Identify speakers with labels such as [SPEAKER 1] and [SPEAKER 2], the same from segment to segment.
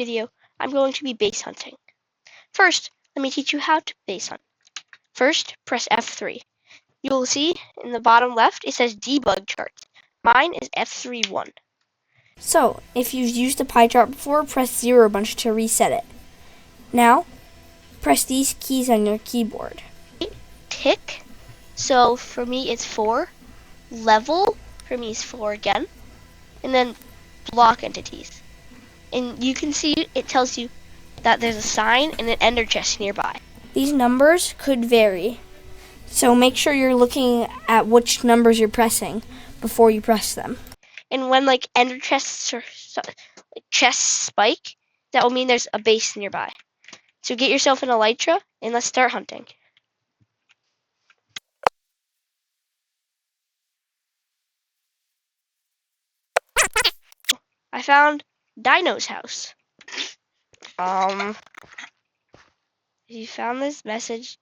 [SPEAKER 1] video, I'm going to be base hunting. First, let me teach you how to base hunt. First, press F3. You will see in the bottom left, it says debug charts. Mine is F31.
[SPEAKER 2] So, if you've used a pie chart before, press 0 a bunch to reset it. Now, press these keys on your keyboard.
[SPEAKER 1] Tick, so for me it's 4. Level, for me is 4 again. And then block entities. And you can see it tells you that there's a sign and an ender chest nearby.
[SPEAKER 2] These numbers could vary, so make sure you're looking at which numbers you're pressing before you press them.
[SPEAKER 1] And when like ender chests or like chests spike, that will mean there's a base nearby. So get yourself an elytra and let's start hunting. I found Dino's house. You found this message.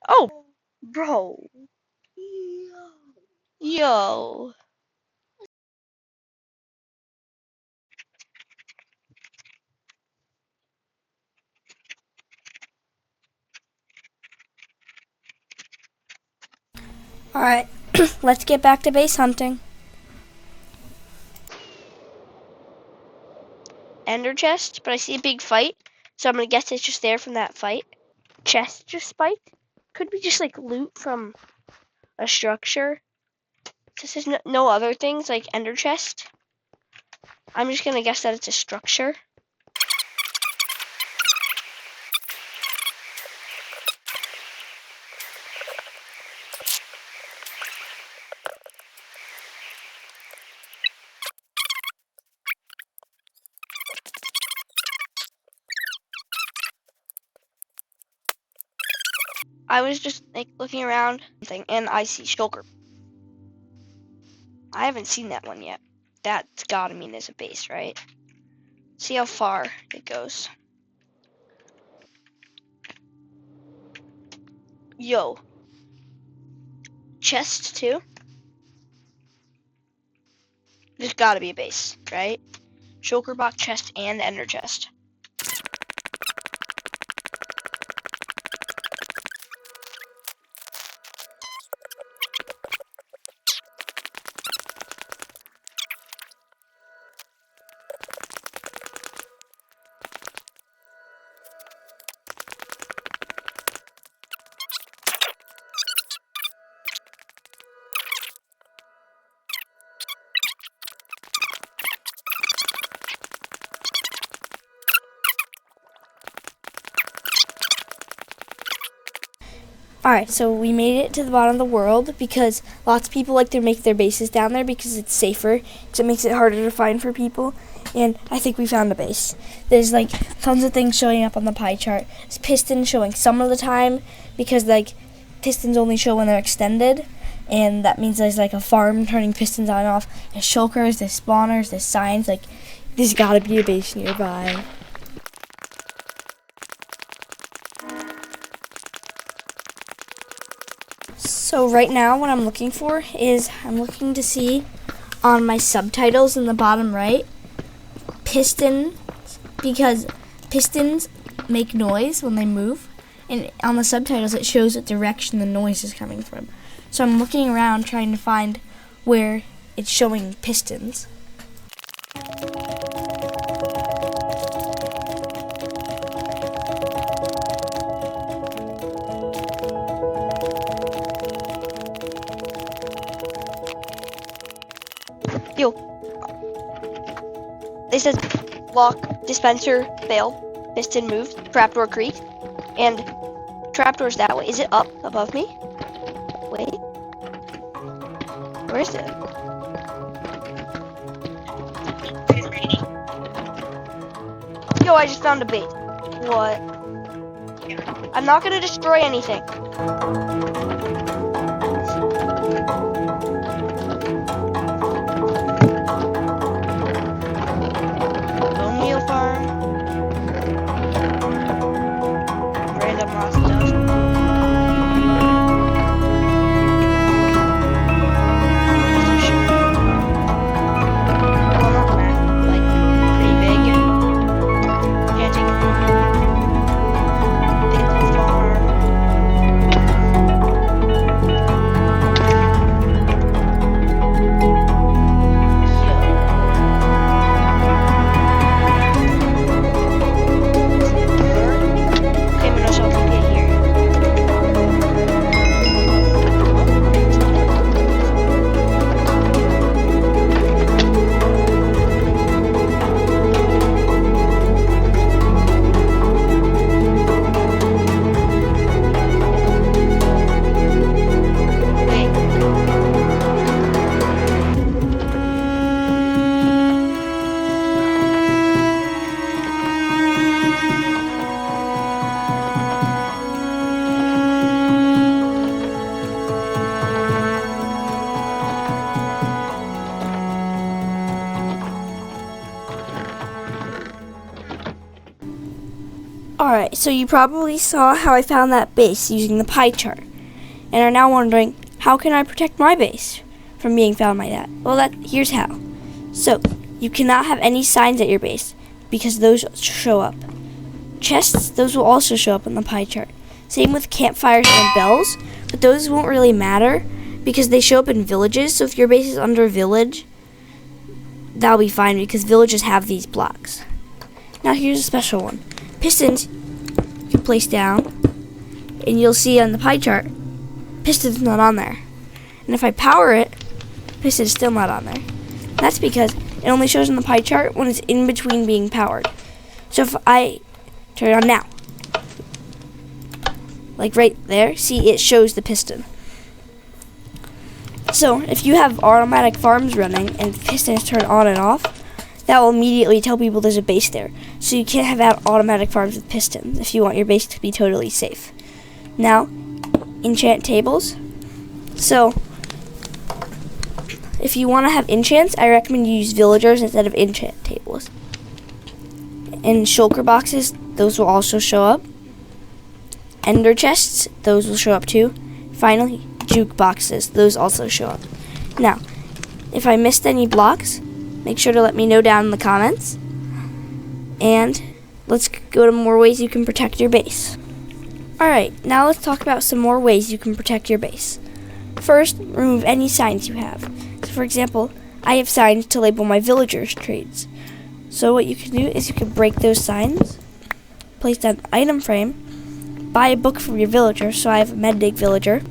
[SPEAKER 1] Oh, bro. Yo.
[SPEAKER 2] Alright, let's get back to base hunting.
[SPEAKER 1] Ender chest, but I see a big fight, so I'm gonna guess it's just there from that fight. Chest just spiked. Could be just like loot from a structure. This is no other things like ender chest. I'm just gonna guess that it's a structure. I was just like looking around and I see shulker. I haven't seen that one yet. That's gotta mean there's a base, right? See how far it goes. Yo. Chest too? There's gotta be a base, right? Shulker box chest and ender chest.
[SPEAKER 2] Alright, so we made it to the bottom of the world because lots of people like to make their bases down there because it's safer, because it makes it harder to find for people, and I think we found a base. There's like tons of things showing up on the pie chart. There's pistons showing some of the time because like pistons only show when they're extended, and that means there's like a farm turning pistons on and off. There's shulkers, there's spawners, there's signs, like there's gotta be a base nearby. So right now what I'm looking for is I'm looking to see on my subtitles in the bottom right, pistons, because pistons make noise when they move, and on the subtitles it shows what direction the noise is coming from. So I'm looking around trying to find where it's showing pistons.
[SPEAKER 1] Yo. This says lock, dispenser, failed, piston moved, trapdoor creaked, and trapdoor's that way. Is it up above me? Wait. Where is it? Yo, I just found a bait. What? I'm not gonna destroy anything. Farm. Random raw stuff. Well, not that, like, pretty big.
[SPEAKER 2] so you probably saw how I found that base using the pie chart, and are now wondering, how can I protect my base from being found like that? Well, here's how. So, you cannot have any signs at your base, because those show up. Chests, those will also show up on the pie chart. Same with campfires and bells, but those won't really matter, because they show up in villages, so if your base is under a village, that'll be fine, because villages have these blocks. Now here's a special one. Pistons, you can place down, and you'll see on the pie chart, piston's not on there. And if I power it, piston's still not on there. That's because it only shows on the pie chart when it's in between being powered. So if I turn it on now, like right there, see, it shows the piston. So if you have automatic farms running and pistons turn on and off, that will immediately tell people there's a base there. So you can't have automatic farms with pistons if you want your base to be totally safe. Now, enchant tables. So if you want to have enchants, I recommend you use villagers instead of enchant tables. And shulker boxes, those will also show up. Ender chests, those will show up too. Finally, juke boxes, those also show up. Now, if I missed any blocks, make sure to let me know down in the comments. And let's go to more ways you can protect your base. Alright, now let's talk about some more ways you can protect your base. First, remove any signs you have. So for example, I have signs to label my villagers' trades. So what you can do is you can break those signs, place down an item frame, buy a book from your villager, so I have a Mendig villager,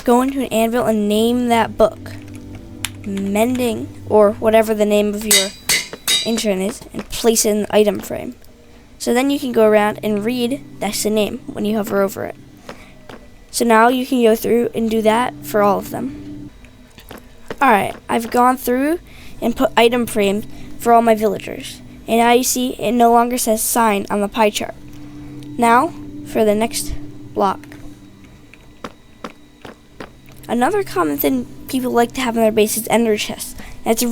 [SPEAKER 2] go into an anvil and name that book Mending, or whatever the name of your enchant is, and place it in the item frame. So then you can go around and read that's the name when you hover over it. So now you can go through and do that for all of them. Alright, I've gone through and put item frame for all my villagers. And now you see it no longer says sign on the pie chart. Now, for the next block. Another common thing people like to have in their base is ender chests. And it's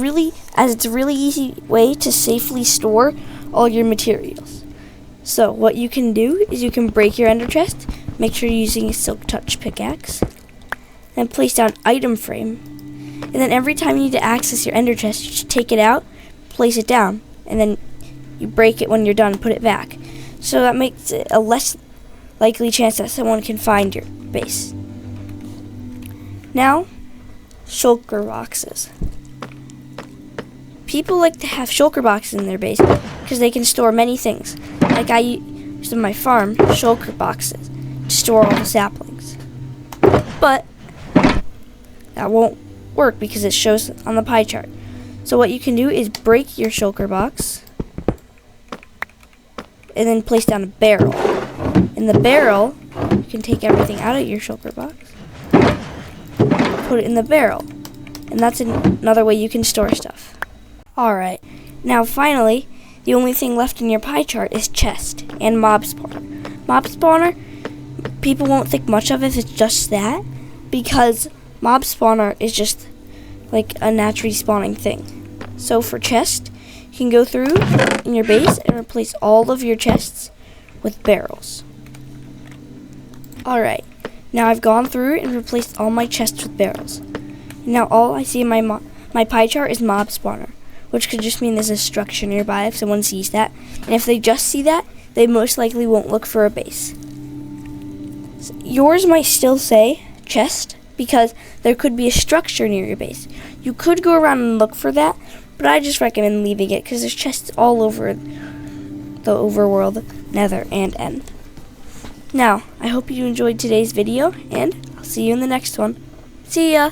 [SPEAKER 2] a really easy way to safely store all your materials. So what you can do is you can break your ender chest, make sure you're using a silk touch pickaxe, then place down item frame, and then every time you need to access your ender chest, you just take it out, place it down, and then you break it when you're done and put it back. So that makes it a less likely chance that someone can find your base. Now, shulker boxes. People like to have shulker boxes in their base because they can store many things. Like I use in my farm, shulker boxes to store all the saplings. But that won't work because it shows on the pie chart. So what you can do is break your shulker box and then place down a barrel. In the barrel, you can take everything out of your shulker box, put it in the barrel, and that's another way you can store stuff. Alright, now finally, the only thing left in your pie chart is chest and mob spawner. Mob spawner, people won't think much of if it's just that, because mob spawner is just like a naturally spawning thing. So for chest, you can go through in your base and replace all of your chests with barrels. Alright, now I've gone through and replaced all my chests with barrels. Now all I see in my pie chart is mob spawner, which could just mean there's a structure nearby if someone sees that. And if they just see that, they most likely won't look for a base. Yours might still say chest because there could be a structure near your base. You could go around and look for that, but I just recommend leaving it because there's chests all over the overworld, nether, and end. Now, I hope you enjoyed today's video, and I'll see you in the next one. See ya!